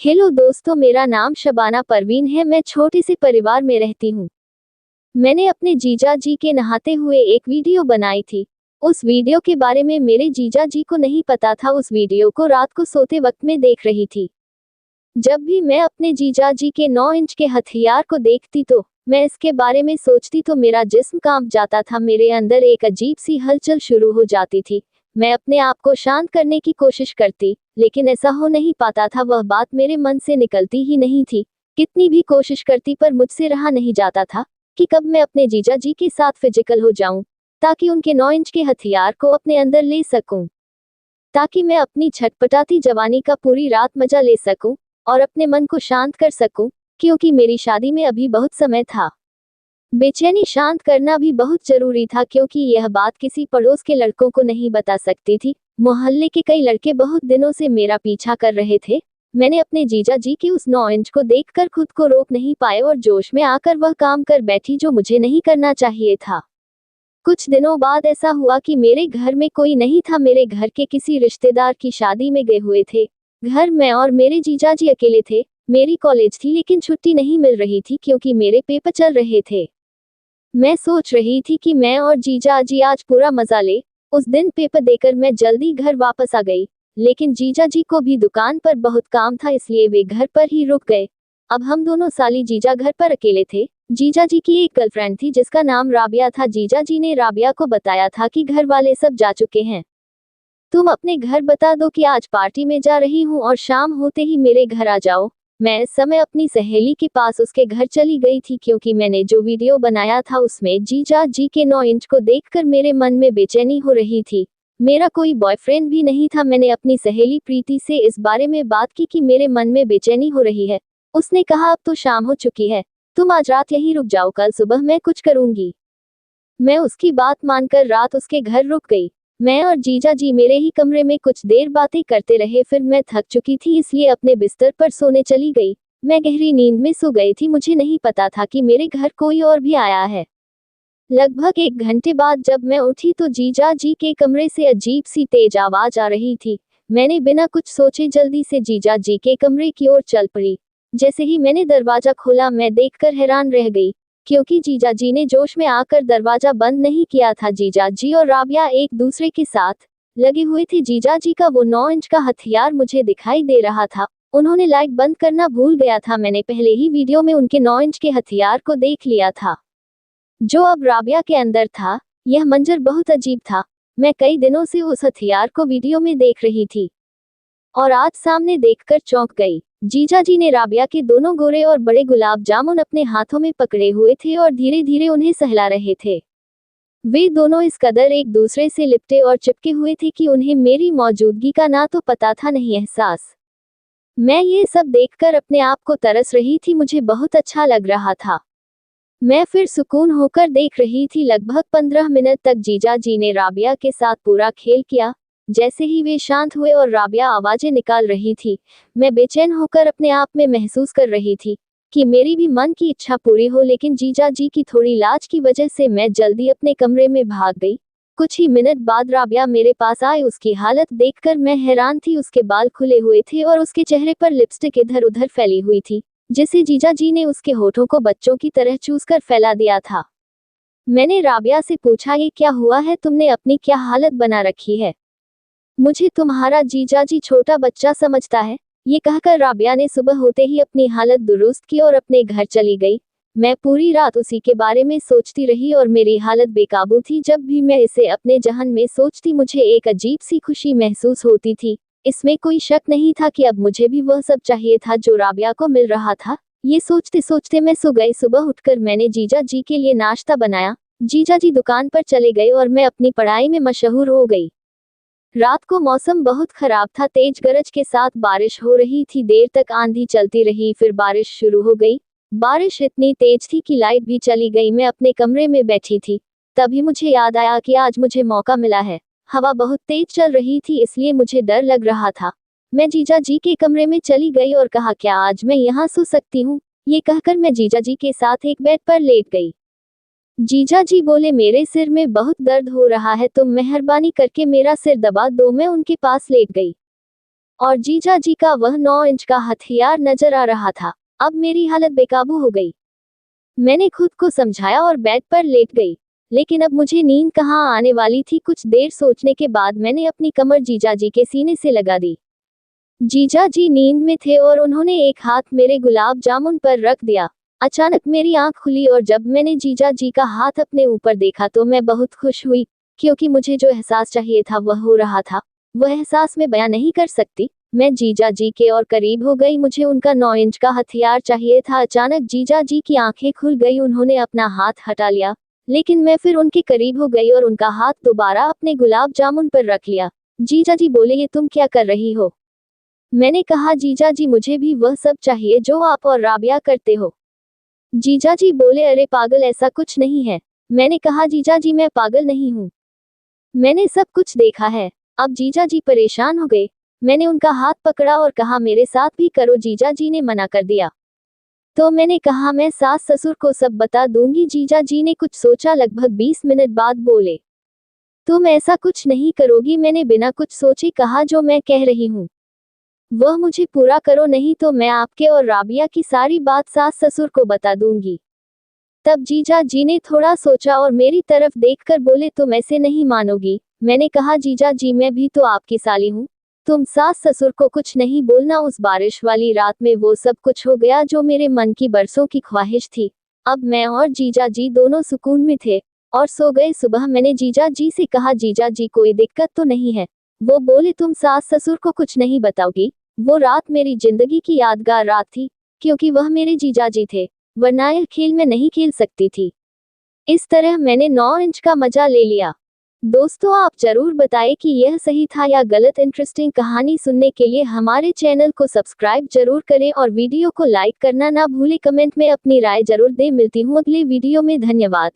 Hello दोस्तों, मेरा नाम शबाना परवीन है। मैं छोटे से परिवार में रहती हूँ। मैंने अपने जीजा जी के नहाते हुए एक वीडियो बनाई थी। उस वीडियो के बारे में मेरे जीजा जी को नहीं पता था। उस वीडियो को रात को सोते वक्त में देख रही थी। जब भी मैं अपने जीजा जी के 9 इंच के हथियार को देखती तो मैं इसके बारे में सोचती तो मेरा जिस्म कांप जाता था। मेरे अंदर एक अजीब सी हलचल शुरू हो जाती थी। मैं अपने आप को शांत करने की कोशिश करती, लेकिन ऐसा हो नहीं पाता था। वह बात मेरे मन से निकलती ही नहीं थी। कितनी भी कोशिश करती पर मुझसे रहा नहीं जाता था कि कब मैं अपने जीजा जी के साथ फिजिकल हो जाऊं, ताकि उनके 9 इंच के हथियार को अपने अंदर ले सकूं, ताकि मैं अपनी छटपटाती जवानी का पूरी रात मजा ले सकूं और अपने मन को शांत कर सकूं, क्योंकि मेरी शादी में अभी बहुत समय था। बेचैनी शांत करना भी बहुत जरूरी था, क्योंकि यह बात किसी पड़ोस के लड़कों को नहीं बता सकती थी। मोहल्ले के कई लड़के बहुत दिनों से मेरा पीछा कर रहे थे। मैंने अपने जीजा जी के उस 9 इंच को देखकर खुद को रोक नहीं पाए और जोश में आकर वह काम कर बैठी जो मुझे नहीं करना चाहिए था। कुछ दिनों बाद ऐसा हुआ कि मेरे घर में कोई नहीं था। मेरे घर के किसी रिश्तेदार की शादी में गए हुए थे। घर में और मेरे जीजा जी अकेले थे। मेरी कॉलेज थी, लेकिन छुट्टी नहीं मिल रही थी क्योंकि मेरे पेपर चल रहे थे। मैं सोच रही थी कि मैं और जीजा जी आज पूरा मजा ले। उस दिन पेपर देकर मैं जल्दी घर वापस आ गई, लेकिन जीजा जी को भी दुकान पर बहुत काम था, इसलिए वे घर पर ही रुक गए। अब हम दोनों साली जीजा घर पर अकेले थे। जीजा जी की एक गर्लफ्रेंड थी जिसका नाम राबिया था। जीजा जी ने राबिया को बताया था कि घर वाले सब जा चुके हैं। तुम अपने घर बता दो कि आज पार्टी में जा रही हूँ और शाम होते ही मेरे घर आ जाओ। मैं इस समय अपनी सहेली के पास उसके घर चली गई थी, क्योंकि मैंने जो वीडियो बनाया था उसमें जीजा जी के 9 इंच को देखकर मेरे मन में बेचैनी हो रही थी। मेरा कोई बॉयफ्रेंड भी नहीं था। मैंने अपनी सहेली प्रीति से इस बारे में बात की कि मेरे मन में बेचैनी हो रही है। उसने कहा अब तो शाम हो चुकी है, तुम आज रात यहीं रुक जाओ, कल सुबह मैं कुछ करूंगी। मैं उसकी बात मानकर रात उसके घर रुक गई। मैं और जीजा जी मेरे ही कमरे में कुछ देर बातें करते रहे। फिर मैं थक चुकी थी, इसलिए अपने बिस्तर पर सोने चली गई। मैं गहरी नींद में सो गई थी। मुझे नहीं पता था कि मेरे घर कोई और भी आया है। लगभग 1 घंटे बाद जब मैं उठी तो जीजा जी के कमरे से अजीब सी तेज आवाज आ रही थी। मैंने बिना कुछ सोचे जल्दी से जीजा जी के कमरे की ओर चल पड़ी। जैसे ही मैंने दरवाजा खोला, मैं देखकर हैरान रह गई, क्योंकि जीजा जी ने जोश में आकर दरवाजा बंद नहीं किया था। जीजा जी और राबिया एक दूसरे के साथ लगे हुए थे। जीजा जी का वो 9 इंच का हथियार मुझे दिखाई दे रहा था। उन्होंने लाइट बंद करना भूल गया था। मैंने पहले ही वीडियो में उनके 9 इंच के हथियार को देख लिया था, जो अब राबिया के अंदर था। यह मंजर बहुत अजीब था। मैं कई दिनों से उस हथियार को वीडियो में देख रही थी और आज सामने देखकर चौंक गई। जीजा जी ने राबिया के दोनों गोरे और बड़े गुलाब जामुन अपने हाथों में पकड़े हुए थे और धीरे धीरे उन्हें सहला रहे थे। वे दोनों इस कदर एक दूसरे से लिपटे और चिपके हुए थे कि उन्हें मेरी मौजूदगी का ना तो पता था, नहीं एहसास। मैं ये सब देखकर अपने आप को तरस रही थी। मुझे बहुत अच्छा लग रहा था। मैं फिर सुकून होकर देख रही थी। लगभग 15 मिनट तक जीजा जी ने राबिया के साथ पूरा खेल किया। जैसे ही वे शांत हुए और राबिया आवाजें निकाल रही थी, मैं बेचैन होकर अपने आप में महसूस कर रही थी कि मेरी भी मन की इच्छा पूरी हो, लेकिन जीजा जी की थोड़ी लाज की वजह से मैं जल्दी अपने कमरे में भाग गई। कुछ ही मिनट बाद राबिया मेरे पास आई। उसकी हालत देखकर मैं हैरान थी। उसके बाल खुले हुए थे और उसके चेहरे पर लिपस्टिक इधर उधर फैली हुई थी, जिसे जीजा जी ने उसके होठों को बच्चों की तरह चूसकर फैला दिया था। मैंने राबिया से पूछा, ये क्या हुआ है? तुमने अपनी क्या हालत बना रखी है? मुझे तुम्हारा जीजा जी छोटा बच्चा समझता है। ये कहकर राबिया ने सुबह होते ही अपनी हालत दुरुस्त की और अपने घर चली गई। मैं पूरी रात उसी के बारे में सोचती रही और मेरी हालत बेकाबू थी। जब भी मैं इसे अपने जहन में सोचती, मुझे एक अजीब सी खुशी महसूस होती थी। इसमें कोई शक नहीं था कि अब मुझे भी वह सब चाहिए था जो राबिया को मिल रहा था। ये सोचते सोचते मैं सो गई। सुबह उठकर मैंने जीजा जी के लिए नाश्ता बनाया। जीजा जी दुकान पर चले गए और मैं अपनी पढ़ाई में मशहूर हो गई। रात को मौसम बहुत खराब था। तेज गरज के साथ बारिश हो रही थी। देर तक आंधी चलती रही, फिर बारिश शुरू हो गई। बारिश इतनी तेज थी कि लाइट भी चली गई। मैं अपने कमरे में बैठी थी, तभी मुझे याद आया कि आज मुझे मौका मिला है। हवा बहुत तेज चल रही थी, इसलिए मुझे डर लग रहा था। मैं जीजा जी के कमरे में चली गई और कहा, क्या आज मैं यहाँ सो सकती हूँ? ये कहकर मैं जीजा जी के साथ एक बेड पर लेट गई। जीजा जी बोले, मेरे सिर में बहुत दर्द हो रहा है, तुम मेहरबानी करके मेरा सिर दबा दो। मैं उनके पास लेट गई। और जीजा जी का वह 9 इंच का हथियार नजर आ रहा था। अब मेरी हालत बेकाबू हो गई। मैंने खुद को समझाया और बेड पर लेट गई, लेकिन अब मुझे नींद कहाँ आने वाली थी। कुछ देर सोचने के बाद मैंने अपनी कमर जीजा जी के सीने से लगा दी। जीजा जी नींद में थे और उन्होंने एक हाथ मेरे गुलाब जामुन पर रख दिया। अचानक मेरी आंख खुली और जब मैंने जीजा जी का हाथ अपने ऊपर देखा तो मैं बहुत खुश हुई, क्योंकि मुझे जो एहसास चाहिए था वह हो रहा था। वह एहसास मैं बयां नहीं कर सकती। मैं जीजा जी के और करीब हो गई। मुझे उनका 9 इंच का हथियार चाहिए था। अचानक जीजा जी की आंखें खुल गई। उन्होंने अपना हाथ हटा लिया, लेकिन मैं फिर उनके करीब हो गई और उनका हाथ दोबारा अपने गुलाब जामुन पर रख लिया। जीजा जी बोले, ये तुम क्या कर रही हो? मैंने कहा, जीजा जी मुझे भी वह सब चाहिए जो आप और राबिया करते हो। जीजा जी बोले, अरे पागल, ऐसा कुछ नहीं है। मैंने कहा, जीजा जी मैं पागल नहीं हूँ, मैंने सब कुछ देखा है। अब जीजा जी परेशान हो गए। मैंने उनका हाथ पकड़ा और कहा, मेरे साथ भी करो। जीजा जी ने मना कर दिया। तो मैंने कहा, मैं सास ससुर को सब बता दूंगी। जीजा जी ने कुछ सोचा, लगभग 20 मिनट बाद बोले, तुम ऐसा कुछ नहीं करोगी? मैंने बिना कुछ सोचे कहा, जो मैं कह रही हूँ वह मुझे पूरा करो, नहीं तो मैं आपके और राबिया की सारी बात सास ससुर को बता दूंगी। तब जीजा जी ने थोड़ा सोचा और मेरी तरफ देखकर बोले, तुम ऐसे नहीं मानोगी। मैंने कहा, जीजा जी मैं भी तो आपकी साली हूँ। तुम सास ससुर को कुछ नहीं बोलना। उस बारिश वाली रात में वो सब कुछ हो गया जो मेरे मन की बरसों की ख्वाहिश थी। अब मैं और जीजा जी दोनों सुकून में थे और सो गए। सुबह मैंने जीजा जी से कहा, जीजा जी कोई दिक्कत तो नहीं है? वो बोले, तुम सास ससुर को कुछ नहीं बताओगी? वो रात मेरी जिंदगी की यादगार रात थी, क्योंकि वह मेरे जीजा जी थे, वरना यह खेल मैं नहीं खेल सकती थी। इस तरह मैंने 9 इंच का मजा ले लिया। दोस्तों, आप जरूर बताएं कि यह सही था या गलत। इंटरेस्टिंग कहानी सुनने के लिए हमारे चैनल को सब्सक्राइब जरूर करें और वीडियो को लाइक करना ना भूलें। कमेंट में अपनी राय जरूर दें। मिलती हूँ अगले वीडियो में। धन्यवाद।